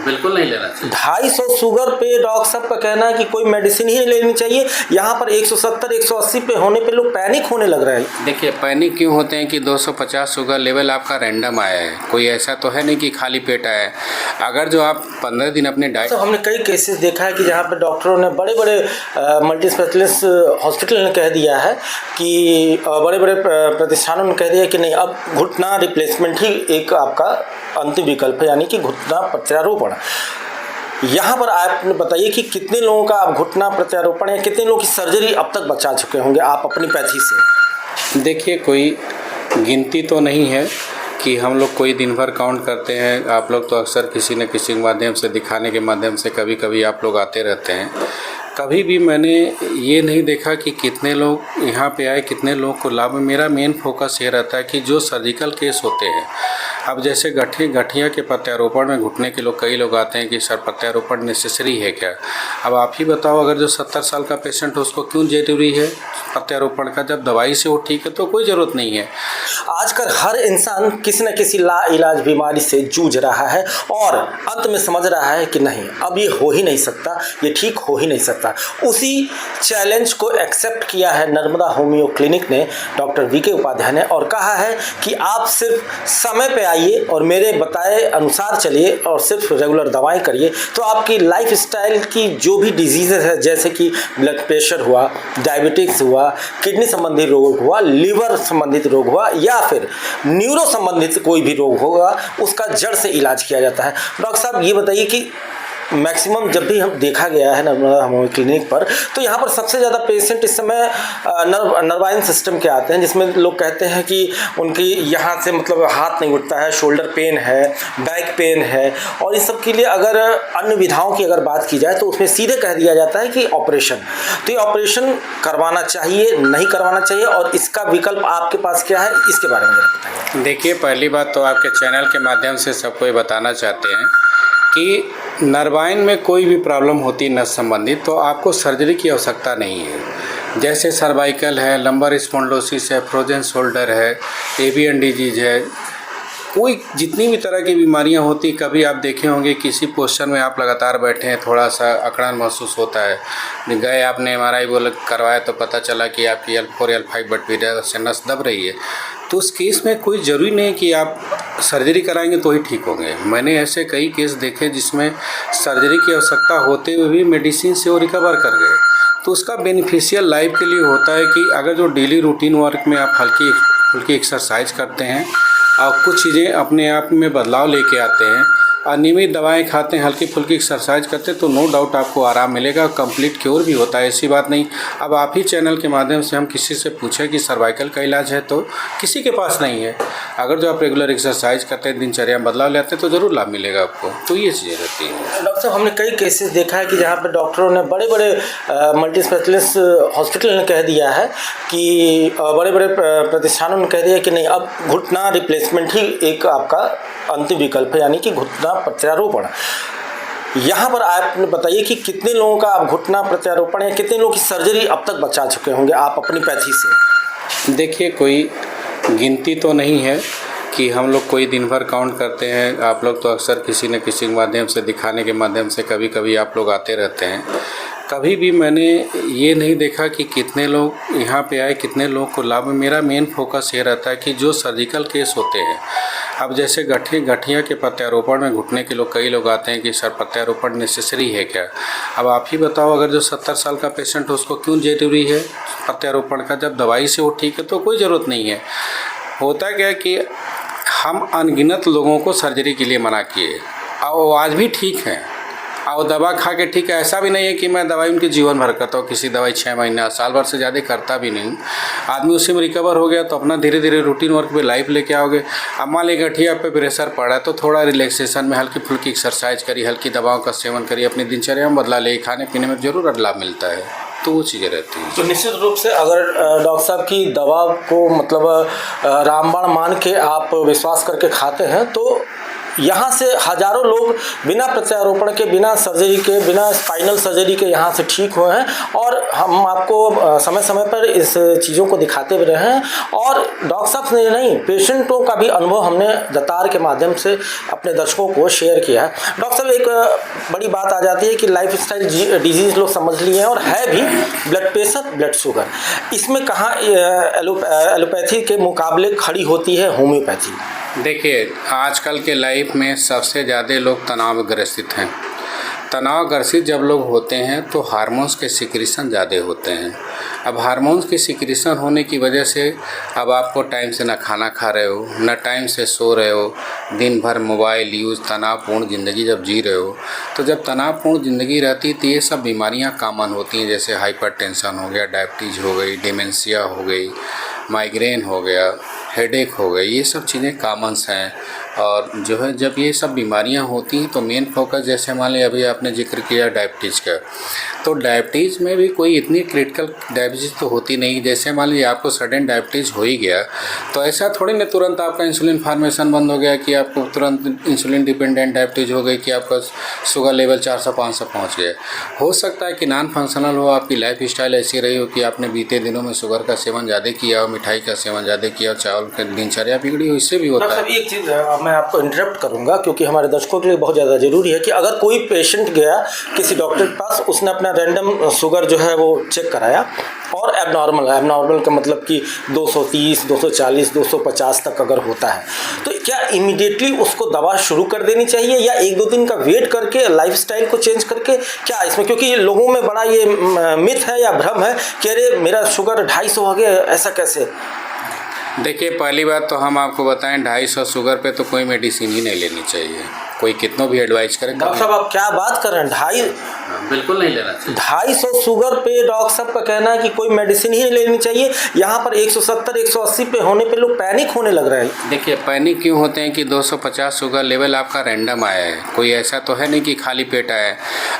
बिल्कुल नहीं लेना चाहिए। 250 शुगर पे डॉक्टर साहब का कहना है कि कोई मेडिसिन ही नहीं लेनी चाहिए। यहाँ पर 170 180 पे होने पे लोग पैनिक होने लग रहे हैं। देखिए पैनिक क्यों होते हैं कि 250 शुगर लेवल आपका रैंडम आया है, कोई ऐसा तो है नहीं कि खाली पेट आया है। अगर जो आप 15 दिन अपने डाइट तो हमने कई केसेस देखा है कि जहाँ पर डॉक्टरों ने बड़े बड़े मल्टी स्पेशलिस्ट हॉस्पिटल ने कह दिया है कि बड़े बड़े प्रतिष्ठानों ने कह दिया कि नहीं, अब घुटना रिप्लेसमेंट ही एक आपका अंतिम विकल्प है, यानी कि घुटना प्रत्यारोपण। यहाँ पर आप बताइए कि कितने लोगों का आप घुटना प्रत्यारोपण या कितने लोगों की सर्जरी अब तक बचा चुके होंगे आप अपनी पैथी से? देखिए कोई गिनती तो नहीं है कि हम लोग कोई दिन भर काउंट करते हैं। आप लोग तो अक्सर किसी न किसी के माध्यम से, दिखाने के माध्यम से कभी कभी आप लोग आते रहते हैं। कभी भी मैंने ये नहीं देखा कि कितने लोग यहाँ पे आए, कितने लोगों को लाभ। मेरा मेन फोकस ये रहता है कि जो सर्जिकल केस होते हैं, अब जैसे गठिया के प्रत्यारोपण में घुटने के लोग, कई लोग आते हैं कि सर प्रत्यारोपण नेसेसरी है क्या? अब आप ही बताओ, अगर जो 70 साल का पेशेंट है उसको क्यों जरूरी है प्रत्यारोपण का? जब दवाई से वो ठीक है तो कोई ज़रूरत नहीं है। आजकल हर इंसान किसी न किसी लाइलाज बीमारी से जूझ रहा है और अंत में समझ रहा है कि नहीं, अब ये हो ही नहीं सकता, ये ठीक हो ही नहीं सकता। उसी चैलेंज को एक्सेप्ट किया है नर्मदा होम्यो क्लिनिक ने, डॉक्टर वीके उपाध्याय ने, और कहा है कि आप सिर्फ समय पे आइए और मेरे बताए अनुसार चलिए और सिर्फ रेगुलर दवाएं करिए, तो आपकी लाइफ स्टाइल की जो भी डिजीज़ेज है, जैसे कि ब्लड प्रेशर हुआ, डायबिटिक्स हुआ, किडनी संबंधी रोग हुआ, लीवर संबंधित रोग हुआ या फिर न्यूरो संबंधित कोई भी रोग होगा, उसका जड़ से इलाज किया जाता है। डॉक्टर साहब ये बताइए कि मैक्सिमम जब भी हम देखा गया है नर्मदा होम्यो क्लिनिक पर, तो यहाँ पर सबसे ज़्यादा पेशेंट इस समय नर्वाइन सिस्टम के आते हैं, जिसमें लोग कहते हैं कि उनकी यहाँ से मतलब हाथ नहीं उठता है, शोल्डर पेन है, बैक पेन है, और इस सब के लिए अगर अन्य विधाओं की अगर बात की जाए तो उसमें सीधे कह दिया जाता है कि ऑपरेशन। तो ये ऑपरेशन करवाना चाहिए, नहीं करवाना चाहिए, और इसका विकल्प आपके पास क्या है, इसके बारे में बताइए। देखिए पहली बात तो आपके चैनल के माध्यम से सबको ये बताना चाहते हैं कि नर्वाइन में कोई भी प्रॉब्लम होती है नस संबंधित तो आपको सर्जरी की आवश्यकता नहीं है। जैसे सर्वाइकल है, लंबर स्पॉन्डिलोसिस है, फ्रोजन शोल्डर है, एवियन डिजीज है, कोई जितनी भी तरह की बीमारियां होती, कभी आप देखे होंगे किसी पोस्चर में आप लगातार बैठे हैं, थोड़ा सा अकड़न महसूस होता है, गए आपने MRI बोल करवाया तो पता चला कि आपकी L4 L5 बटवीरिया से नस दब रही है, तो उस केस में कोई ज़रूरी नहीं कि आप सर्जरी कराएंगे तो ही ठीक होंगे। मैंने ऐसे कई केस देखे जिसमें सर्जरी की आवश्यकता होते हुए भी मेडिसिन से वो रिकवर कर गए। तो उसका बेनिफिशियल लाइफ के लिए होता है कि अगर जो डेली रूटीन वर्क में आप हल्की फुल्की एक्सरसाइज करते हैं और कुछ चीज़ें अपने आप में बदलाव लेके आते हैं और नियमित दवाएं खाते हैं, हल्की फुल्की एक्सरसाइज करते हैं, तो नो डाउट आपको आराम मिलेगा, कंप्लीट क्योर भी होता है, ऐसी बात नहीं। अब आप ही चैनल के माध्यम से हम किसी से पूछें कि सर्वाइकल का इलाज है तो किसी के पास नहीं है। अगर जो आप रेगुलर एक्सरसाइज करते हैं, दिनचर्या में बदलाव लेते हैं तो ज़रूर लाभ मिलेगा आपको। तो ये चीज़ें रहती हैं। डॉक्टर साहब हमने कई केसेस देखा है कि जहाँ पर डॉक्टरों ने बड़े बड़े मल्टी स्पेशलिस्ट हॉस्पिटल ने कह दिया है कि बड़े बड़े प्रतिष्ठानों ने कह दिया कि नहीं, अब घुटना रिप्लेसमेंट ही एक आपका अंतिम विकल्प है, यानी कि घुटना प्रत्यारोपण। यहाँ पर आप बताइए कि कितने लोगों का आप घुटना प्रत्यारोपण या कितने लोगों की सर्जरी अब तक बचा चुके होंगे आप अपनी पैथी से? देखिए कोई गिनती तो नहीं है कि हम लोग कोई दिन भर काउंट करते हैं। आप लोग तो अक्सर किसी न किसी के माध्यम से, दिखाने के माध्यम से कभी कभी आप लोग आते रहते हैं। कभी भी मैंने ये नहीं देखा कि कितने लोग यहाँ पे आए, कितने लोगों को लाभ। मेरा मेन फोकस ये रहता है कि जो सर्जिकल केस होते हैं, अब जैसे गठिया के प्रत्यारोपण में घुटने के लोग, कई लोग आते हैं कि सर प्रत्यारोपण नेसेसरी है क्या? अब आप ही बताओ, अगर जो 70 साल का पेशेंट है उसको क्यों जरूरी है प्रत्यारोपण का? जब दवाई से वो ठीक है तो कोई ज़रूरत नहीं है। होता क्या है कि हम अनगिनत लोगों को सर्जरी के लिए मना किए और वो आज भी ठीक हैं और दवा खा के ठीक है। ऐसा भी नहीं है कि मैं दवाई उनके जीवन भर करता हूँ, किसी दवाई 6 महीना साल भर से ज़्यादा करता भी नहीं। आदमी उसी में रिकवर हो गया तो अपना धीरे धीरे रूटीन वर्क पे लाइफ लेके आओगे। अब मान लीजिए गठिया पे प्रेशर पड़ा है तो थोड़ा रिलैक्सेशन में हल्की फुल्की एक्सरसाइज करी, हल्की दवाओं का सेवन करिए, अपनी दिनचर्या में बदला ले, खाने पीने में ज़रूर लाभ मिलता है। तो वो चीज़ें रहती हैं। तो निश्चित रूप से अगर डॉक्टर साहब की दवा को मतलब रामबाण मान के आप विश्वास करके खाते हैं तो यहाँ से हजारों लोग बिना प्रत्यारोपण के, बिना सर्जरी के, बिना स्पाइनल सर्जरी के यहाँ से ठीक हुए हैं और हम आपको समय समय पर इस चीज़ों को दिखाते भी रहे हैं। और डॉक्टर साहब ने नहीं, पेशेंटों का भी अनुभव हमने दतार के माध्यम से अपने दर्शकों को शेयर किया है। डॉक्टर साहब, एक बड़ी बात आ जाती है कि लाइफस्टाइल डिजीज़ लोग समझ लिए हैं और है भी, ब्लड प्रेशर, ब्लड शुगर, इसमें कहाँ एलोपैथी के मुकाबले खड़ी होती है होम्योपैथी? देखिए, आजकल के लाइफ में सबसे ज़्यादा लोग तनावग्रसित हैं। तनावग्रसित जब लोग होते हैं तो हार्मोन्स के सिक्रीशन ज़्यादा होते हैं। अब हार्मोन्स के सिक्रीशन होने की वजह से अब आपको टाइम से ना खाना खा रहे हो, ना टाइम से सो रहे हो, दिन भर मोबाइल यूज़, तनावपूर्ण ज़िंदगी जब जी रहे हो, तो जब तनावपूर्ण ज़िंदगी रहती है तो ये सब बीमारियां कॉमन होती हैं, जैसे हाइपरटेंशन हो गया, डायबिटीज़ हो गई, डिमेंशिया हो गई, माइग्रेन हो गया, हेडेक हो गई, ये सब चीज़ें कॉमन्स हैं। और जो है जब ये सब बीमारियां होती हैं तो मेन फोकस, जैसे मान लिया अभी आपने जिक्र किया डायबिटीज़ का, तो डायबिटीज़ में भी कोई इतनी क्रिटिकल डायबिटीज़ तो होती नहीं। जैसे मान लीजिए आपको सडन डायबिटीज़ हो ही गया तो ऐसा थोड़ी ना तुरंत आपका इंसुलिन फार्मेशन बंद हो गया कि आपको तुरंत इंसुलिन डिपेंडेंट डायबिटीज़ हो गई कि आपका शुगर लेवल 400-500 पहुँच गया। हो सकता है कि नॉन फंक्शनल हो, आपकी लाइफ स्टाइल ऐसी रही हो कि आपने बीते दिनों में शुगर का सेवन ज़्यादा किया हो, मिठाई का सेवन ज़्यादा किया हो, चावल की दिनचर्या बिगड़ी हो, इससे भी होता है। एक चीज़ मैं आपको इंटरप्ट करूंगा क्योंकि हमारे दर्शकों के लिए बहुत ज़्यादा ज़रूरी है कि अगर कोई पेशेंट गया किसी डॉक्टर के पास, उसने अपना रैंडम शुगर जो है वो चेक कराया और एबनॉर्मल का मतलब कि 230, 240, 250 तक अगर होता है, तो क्या इमीडिएटली उसको दवा शुरू कर देनी चाहिए या 1-2 दिन का वेट करके लाइफस्टाइल को चेंज करके? क्या इसमें, क्योंकि ये लोगों में बड़ा ये मिथ है या भ्रम है कि अरे मेरा शुगर 250 हो गया, ऐसा कैसे? देखिए, पहली बात तो हम आपको बताएं, 250 शुगर पे तो कोई मेडिसिन ही नहीं लेनी चाहिए, कोई कितना भी एडवाइस करे। डॉक्टर साहब, आप क्या बात कर रहे हैं? 250 बिल्कुल नहीं लेना चाहिए। 250 शुगर पे डॉक्टर साहब का कहना है कि कोई मेडिसिन ही नहीं लेनी चाहिए। यहाँ पर 170, 180 पे होने पे लोग पैनिक होने लग रहे हैं। देखिए, पैनिक क्यों होते हैं कि 250 शुगर लेवल आपका रैंडम आया है, कोई ऐसा तो है नहीं कि खाली पेट आया है।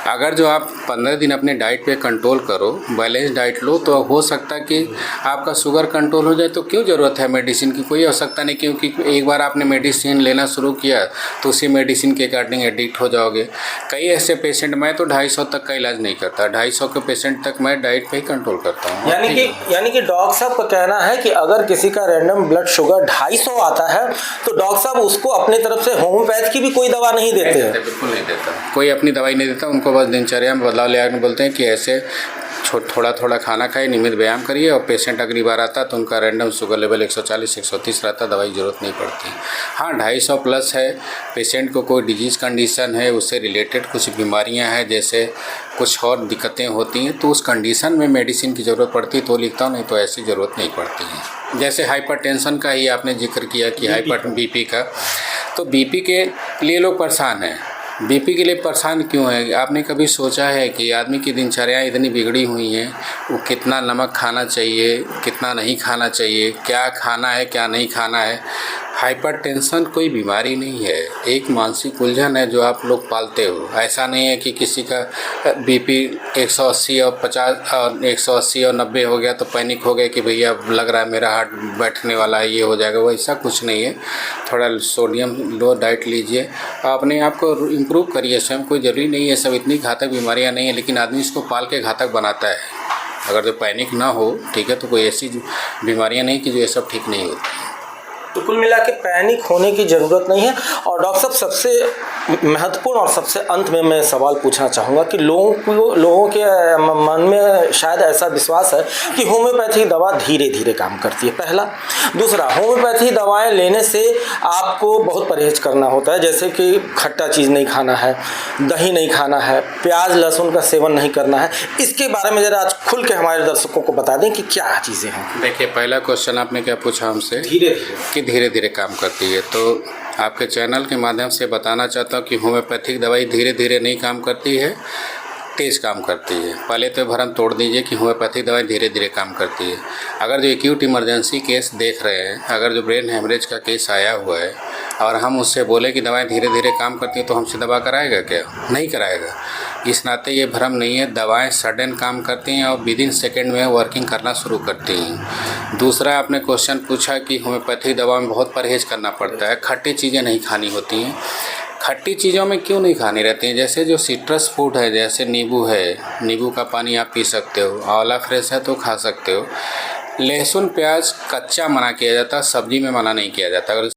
अगर जो आप 15 दिन अपने डाइट पे कंट्रोल करो, बैलेंस डाइट लो, तो हो सकता है कि आपका शुगर कंट्रोल हो जाए। तो क्यों ज़रूरत है मेडिसिन की? कोई आवश्यकता नहीं, क्योंकि एक बार आपने मेडिसिन लेना शुरू किया तो उसी मेडिसिन के अकॉर्डिंग एडिक्ट हो जाओगे। कई ऐसे पेशेंट, मैं तो 250 तक का इलाज नहीं करता, 250 के पेशेंट तक मैं डाइट पे ही कंट्रोल करता हूँ। यानी कि डॉक्टर साहब का कहना है कि अगर किसी का रैंडम ब्लड शुगर 250 आता है तो डॉक्टर साहब उसको अपने तरफ से होम्योपैथ की भी कोई दवा नहीं देते हैं? बिल्कुल नहीं देता, कोई अपनी दवाई नहीं देता। उनको बस दिनचर्या में बदलाव ले बोलते हैं कि ऐसे थोड़ा थोड़ा खाना खाइए, नियमित व्यायाम करिए, और पेशेंट अगली बार आता तो उनका रैंडम शुगर लेवल 140, 130 रहता, दवाई की ज़रूरत नहीं पड़ती। हाँ, 250 प्लस है, पेशेंट को कोई डिजीज़ कंडीशन है, उससे रिलेटेड कुछ बीमारियां हैं, जैसे कुछ और दिक्कतें होती हैं, तो उस कंडीशन में मेडिसिन की ज़रूरत पड़ती है तो लिखता हूँ, नहीं तो ऐसी ज़रूरत नहीं पड़ती है। जैसे हाइपरटेंशन का ही आपने जिक्र किया कि बीपी का, तो बीपी के लिए लोग परेशान हैं। बीपी के लिए परेशान क्यों है? आपने कभी सोचा है कि आदमी की दिनचर्या इतनी बिगड़ी हुई हैं, वो कितना नमक खाना चाहिए, कितना नहीं खाना चाहिए, क्या खाना है, क्या नहीं खाना है? हाइपरटेंशन कोई बीमारी नहीं है, एक मानसिक उलझन है जो आप लोग पालते हो। ऐसा नहीं है कि किसी का बीपी 180 और 50 और 180 और 90 हो गया तो पैनिक हो गया कि भैया लग रहा है मेरा हार्ट बैठने वाला है, ये हो जाएगा, वो ऐसा कुछ नहीं है। थोड़ा सोडियम लो डाइट लीजिए, अपने आप को इम्प्रूव करिए स्वयं। कोई ज़रूरी नहीं है, सब इतनी घातक बीमारियां नहीं है, लेकिन आदमी इसको पाल के घातक बनाता है। अगर जो पैनिक ना हो, ठीक है, तो कोई ऐसी बीमारियां नहीं कि जो ये सब ठीक नहीं होती। तो कुल मिला के पैनिक होने की ज़रूरत नहीं है। और डॉक्टर साहब, सबसे महत्वपूर्ण और सबसे अंत में मैं सवाल पूछना चाहूँगा कि लोगों के मन में शायद ऐसा विश्वास है कि होम्योपैथी दवा धीरे धीरे काम करती है, पहला। दूसरा, होम्योपैथी दवाएं लेने से आपको बहुत परहेज करना होता है, जैसे कि खट्टा चीज़ नहीं खाना है, दही नहीं खाना है, प्याज लहसुन का सेवन नहीं करना है। इसके बारे में ज़रा आज खुल के हमारे दर्शकों को बता दें कि क्या चीज़ें हैं। देखिए, पहला क्वेश्चन आपने क्या पूछा हमसे? धीरे धीरे काम करती है, तो आपके चैनल के माध्यम से बताना चाहता हूँ कि होम्योपैथिक दवाई धीरे धीरे नहीं काम करती है, तेज़ काम करती है। पहले तो भ्रम तोड़ दीजिए कि होम्योपैथिक दवाई धीरे धीरे काम करती है। अगर जो एक्यूट इमरजेंसी केस देख रहे हैं, अगर जो ब्रेन हेमरेज का केस आया हुआ है और हम उससे बोले कि दवाएं धीरे धीरे काम करती है, तो हमसे दवा कराएगा क्या? नहीं कराएगा। इस नाते ये भ्रम नहीं है, दवाएं सडन काम करती हैं और विदिन सेकेंड में वर्किंग करना शुरू करती हैं। दूसरा आपने क्वेश्चन पूछा कि होम्योपैथिक दवा में बहुत परहेज़ करना पड़ता है, खट्टी चीज़ें नहीं खानी होती हैं। खट्टी चीज़ों में क्यों नहीं खानी रहती हैं? जैसे जो सिट्रस फूड है, जैसे नींबू है, नींबू का पानी आप पी सकते हो, आंवला फ्रेश है तो खा सकते हो। लहसुन प्याज कच्चा मना किया जाता है, सब्जी में मना नहीं किया जाता। अगर